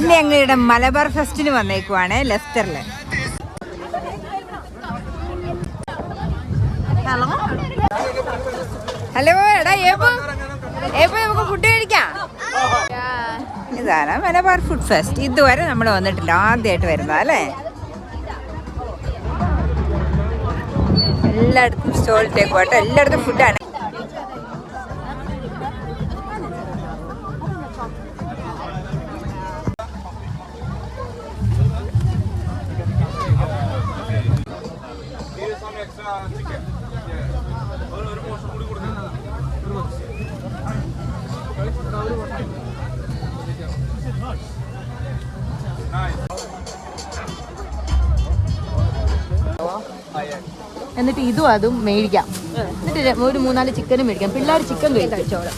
Family ഞങ്ങളുടെ Malabar ഫെസ്റ്റിന് വന്നേക്കുവാണ് ലെസ്റ്ററില്. Hello എടാ ഏപ്പോ നമുക്ക് ഫുഡ് കഴിക്കാം. ഇതാണ് മലബാർ ഫുഡ് ഫെസ്റ്റ്. ഇതുവരെ നമ്മൾ വന്നിട്ടില്ല, ആദ്യമായിട്ട് വരുന്നതാ അല്ലേ. എല്ലായിടത്തും സ്റ്റോൾ ടേക്ക് പോട്ടെ, എല്ലായിടത്തും ഫുഡാണ്. എന്നിട്ട് ഇതും അതും മേടിക്കാം. എന്നിട്ട് ഒരു 3-4 ചിക്കനും മേടിക്കാം. പിള്ളേർ ചിക്കൻ കഴിച്ചോളാം.